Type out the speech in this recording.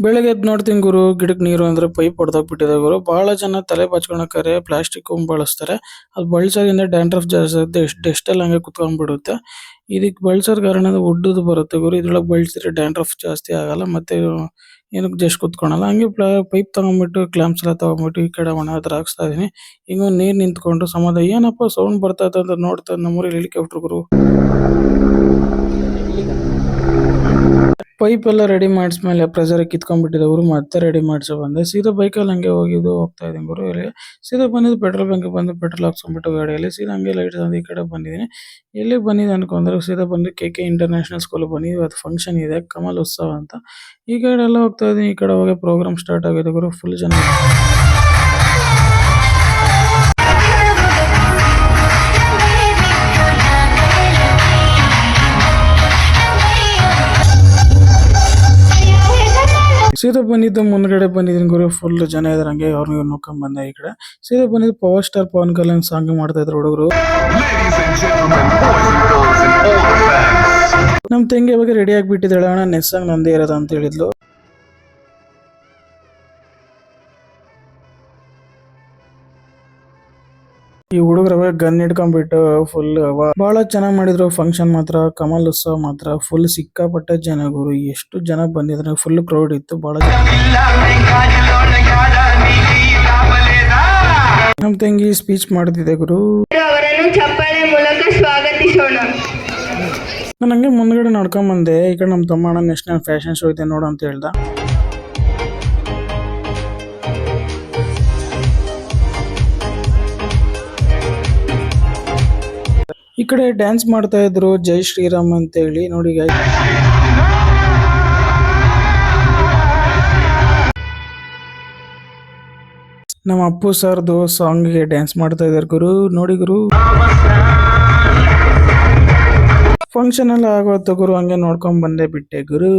ಬೆಳಗ್ಗೆ ಎದ್ದು ನೋಡ್ತೀನಿ ಗುರು ಗಿಡಕ್ಕೆ ನೀರು ಅಂದ್ರೆ ಪೈಪ್ ಹೊಡೆದೋಗ್ಬಿಟ್ಟಿದೆ ಗುರು. ಬಹಳ ಜನ ತಲೆ ಬಾಚ್ಕೊಳಕ್ಕಾರೆ ಪ್ಲಾಸ್ಟಿಕ್ ಬಳಸ್ತಾರೆ. ಅದು ಬಳಸೋದ್ರಿಂದ ಡ್ಯಾಂಡ್ರಫ್ ಜಾಸ್ತಿ ಆಗುತ್ತೆ. ಡಸ್ಟ್ ಎಲ್ಲ ಹಂಗೆ ಕುತ್ಕೊಂಡ್ಬಿಡುತ್ತೆ. ಇದಕ್ಕೆ ಬಳಸೋದ್ ಕಾರಣ ಉಡ್ಡದು ಬರುತ್ತೆ ಗುರು. ಇದ್ರೊಳಗೆ ಬಳಸಿದ್ರೆ ಡ್ಯಾಂಡ್ರಫ್ ಜಾಸ್ತಿ ಆಗಲ್ಲ. ಮತ್ತೆ ಏನಕ್ಕೆ ಜಸ್ಟ್ ಕುತ್ಕೊಳಲ್ಲ. ಹಂಗೆ ಪೈಪ್ ತಗೊಂಡ್ಬಿಟ್ಟು ಕ್ಲಾಂಪ್ಸ್ ಎಲ್ಲ ತಗೊಂಡ್ಬಿಟ್ಟು ಈ ಕಡೆ ಒಣ ಹತ್ರ ಹಾಕ್ಸ್ತಾ ಇದೀನಿ. ಈಗ ನೀರ್ ನಿಂತ್ಕೊಂಡು ಸಮಾಧಾನ ಏನಪ್ಪ ಸೌಂಡ್ ಬರ್ತಾ ಅಂತ ನೋಡ್ತಾ ನಮ್ಮೂರಲ್ಲಿ ಹೆಲಿಕಾಪ್ಟರ್ ಗುರು. ಪೈಪ್ ಎಲ್ಲ ರೆಡಿ ಮಾಡಿಸ್ಮೇಲೆ ಪ್ರೆಷರ್ ಕಿತ್ಕೊಂಡ್ಬಿಟ್ಟಿದೆ ಗುರು. ಮತ್ತೆ ರೆಡಿ ಮಾಡಿಸೋ ಬಂದೆ. ಸೀದಾ ಬೈಕಲ್ಲಿ ಹಂಗೆ ಹೋಗ್ತಾ ಇದ್ದೀನಿ ಗುರು. ಇಲ್ಲಿ ಸೀದಾ ಬಂದಿದ್ದು ಪೆಟ್ರೋಲ್ ಬಂಕ್ ಬಂದು ಪೆಟ್ರೋಲ್ ಹಾಕ್ಸ್ಕೊಂಡ್ಬಿಟ್ಟು ಗಾಡಿಯಲ್ಲಿ ಸೀದಾ ಹಂಗೆ ಲೈಟ್ ಈ ಕಡೆ ಬಂದಿದ್ದೀನಿ. ಎಲ್ಲಿಗೆ ಬಂದಿದೆ ಅನ್ಕೊಂಡ್ರೆ ಸೀದಾ ಬಂದು KK ಇಂಟರ್ನ್ಯಾಷನಲ್ ಸ್ಕೂಲ್ ಬಂದಿದ್ವಿ. ಇವತ್ತು ಫಂಕ್ಷನ್ ಇದೆ, ಕಮಲ್ ಉತ್ಸವ ಅಂತ. ಈ ಕಡೆ ಎಲ್ಲ ಹೋಗ್ತಾ ಇದ್ದೀನಿ. ಈ ಕಡೆ ಹೋಗಿ ಪ್ರೋಗ್ರಾಮ್ ಸ್ಟಾರ್ಟ್ ಆಗಿದೆ ಗುರು. ಫುಲ್ ಜನ. ಸೀದಾ ಬಂದಿದ್ದು ಮುಂದ್ಗಡೆ ಬಂದಿದ್ದೀನಿ ಗುರು. ಫುಲ್ ಜನ ಇದಾರೆ. ಹಂಗೆ ಅವ್ರನ್ನ ನೋಡ್ಕೊಂಡ್ ಬಂದೆ. ಈ ಕಡೆ ಸೀದಾ ಬಂದಿದ್ದು power star Pawan Kalyan song ಮಾಡ್ತಾ ಇದ್ರು ಹುಡುಗರು. ನಮ್ ತಂಗಿ ಬಗ್ಗೆ ರೆಡಿ ಆಗಿಬಿಟ್ಟಿದ್ದಾಳೆ. ಅಣ್ಣ ನೆಕ್ಸ್ಟ್ ಸಾಂಗ್ ನಂದೇ ಇರೋದ ಅಂತ ಹೇಳಿದ್ಲು. ಈ ಹುಡುಗರ ಗನ್ ಹಿಡ್ಕೊಂಡ್ಬಿಟ್ಟು ಫುಲ್ ಬಹಳ ಚೆನ್ನಾಗ್ ಮಾಡಿದ್ರು ಫಂಕ್ಷನ್ ಮಾತ್ರ. ಕಮಲ್ ಉತ್ಸವ ಮಾತ್ರ ಫುಲ್ ಸಿಕ್ಕಾಪಟ್ಟೆ ಜನ ಗುರು. ಎಷ್ಟು ಜನ ಬಂದಿದ್ರೆ ಫುಲ್ ಕ್ರೌಡ್ ಇತ್ತು. ಬಹಳ ನಮ್ ತಂಗಿ ಸ್ಪೀಚ್ ಮಾಡ್ತಿದೆ ಗುರು. ನಾನು ಹಂಗೆ ಮುಂದ್ಗಡೆ ನಡ್ಕೊಂಡ್ ಬಂದೆ. ಈ ಕಡೆ ನಮ್ ತಮ್ಮ ಅಣ್ಣ ನ್ಯಾಷನಲ್ ಫ್ಯಾಷನ್ ಶೋ ಇದೆ ನೋಡು ಅಂತ ಹೇಳ್ದ. ಈ ಕಡೆ ಡ್ಯಾನ್ಸ್ ಮಾಡ್ತಾ ಇದ್ರು ಜೈ ಶ್ರೀರಾಮ್ ಅಂತ ಹೇಳಿ ನೋಡಿ. ನಮ್ಮ ಅಪ್ಪು ಸರ್ದು ಸಾಂಗ್ಗೆ ಡ್ಯಾನ್ಸ್ ಮಾಡ್ತಾ ಇದಾರೆ ಗುರು. ನೋಡಿ ಗುರು, ಫಂಕ್ಷನ್ ಎಲ್ಲ ಆಗೋಯ್ತು ಗುರು. ಹಂಗೆ ನೋಡ್ಕೊಂಡ್ ಬಂದೆ ಬಿಟ್ಟೆ ಗುರು.